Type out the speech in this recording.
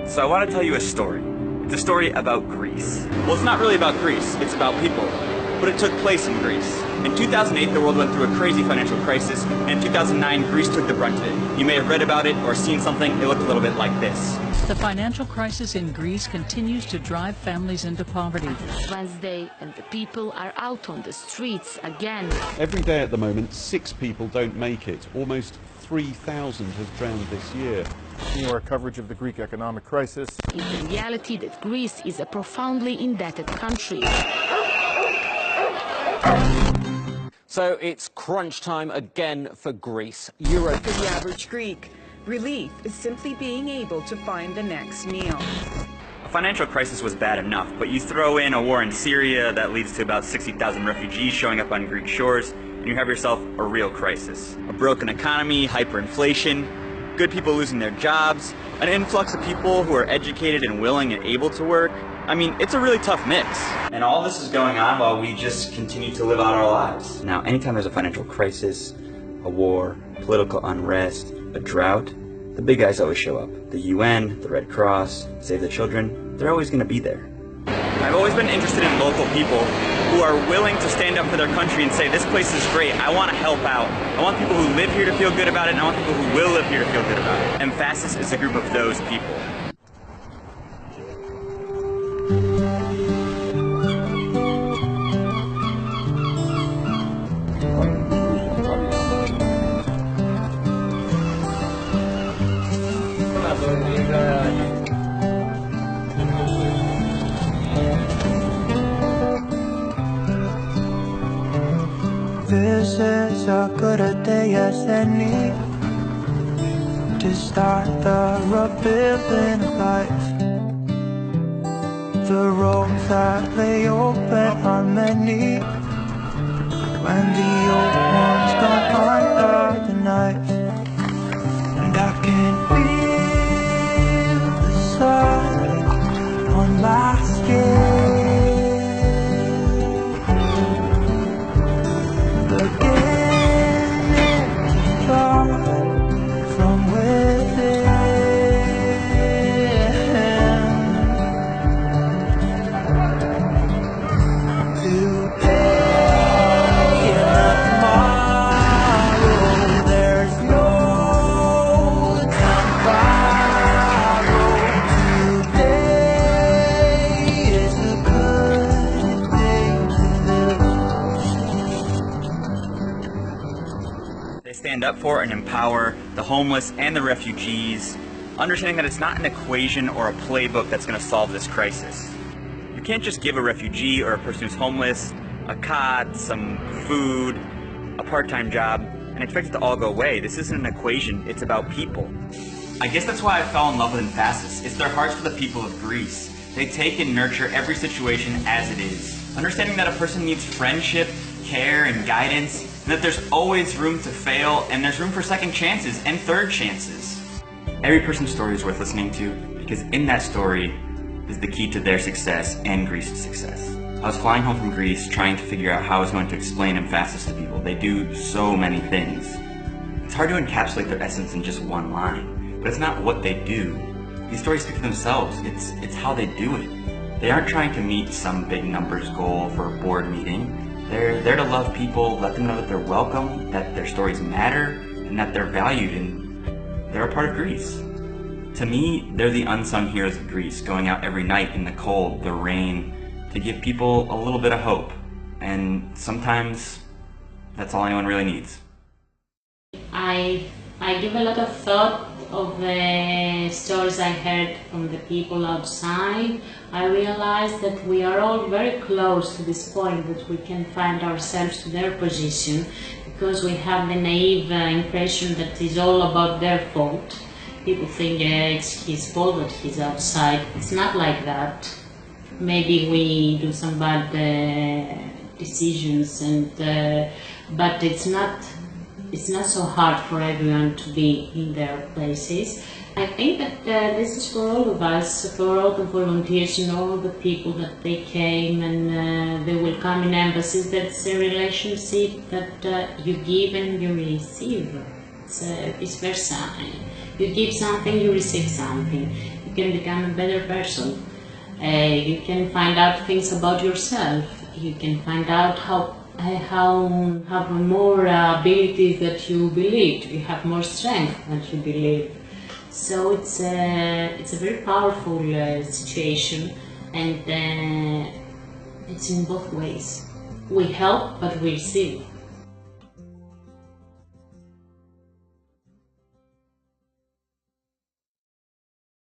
So I want to tell you a story. It's a story about Greece. Well, it's not really about Greece, it's about people. But it took place in Greece. In 2008, the world went through a crazy financial crisis, and in 2009, Greece took the brunt of it. You may have read about it or seen something. It looked a little bit like this. The financial crisis in Greece continues to drive families into poverty. Wednesday, and the people are out on the streets again. Every day at the moment, 6 people don't make it. Almost 3,000 have drowned this year. Our coverage of the Greek economic crisis. It's the reality that Greece is a profoundly indebted country. So it's crunch time again for Greece. Euro for the average Greek. Relief is simply being able to find the next meal. A financial crisis was bad enough, but you throw in a war in Syria that leads to about 60,000 refugees showing up on Greek shores, and you have yourself a real crisis. A broken economy, hyperinflation, good people losing their jobs, an influx of people who are educated and willing and able to work. I mean, it's a really tough mix. And all this is going on while we just continue to live out our lives. Now, anytime there's a financial crisis, a war, political unrest, a drought, the big guys always show up. The UN, the Red Cross, Save the Children, they're always going to be there. I've always been interested in local people who are willing to stand up for their country and say, this place is great, I want to help out. I want people who live here to feel good about it, and I want people who will live here to feel good about it. Emfasis is a group of those people. This is a good day as any to start the rebuilding of life. The roads that lay open are many when the old ones gone under the knife. And I can feel the sun on my skin. Stand up for and empower the homeless and the refugees, understanding that it's not an equation or a playbook that's going to solve this crisis. You can't just give a refugee or a person who's homeless a cot, some food, a part-time job, and expect it to all go away. This isn't an equation, it's about people. I guess that's why I fell in love with Emfasis. It's their hearts for the people of Greece. They take and nurture every situation as it is, understanding that a person needs friendship, care, and guidance, and that there's always room to fail, and there's room for second chances and third chances. Every person's story is worth listening to, because in that story is the key to their success and Greece's success. I was flying home from Greece trying to figure out how I was going to explain Emfasis to people. They do so many things. It's hard to encapsulate their essence in just one line, but it's not what they do. These stories speak for themselves. It's how they do it. They aren't trying to meet some big numbers goal for a board meeting. They're there to love people, let them know that they're welcome, that their stories matter, and that they're valued, and they're a part of Greece. To me, they're the unsung heroes of Greece, going out every night in the cold, the rain, to give people a little bit of hope. And sometimes, that's all anyone really needs. I give a lot of thought of the stories I heard from the people outside. I realized that we are all very close to this point, that we can find ourselves to their position, because we have the naive impression that it's all about their fault. People think it's his fault that he's outside. It's not like that. Maybe we do some bad decisions, but it's not so hard for everyone to be in their places. I think that this is for all of us, for all the volunteers and all the people that they came and they will come in Emfasis. That's a relationship that you give and you receive. It's vice versa. You give something, you receive something. you can become a better person. You can find out things about yourself. You can find out how have more abilities that you believed. You have more strength than you believe. So it's a very powerful situation, and it's in both ways. We help, but we receive.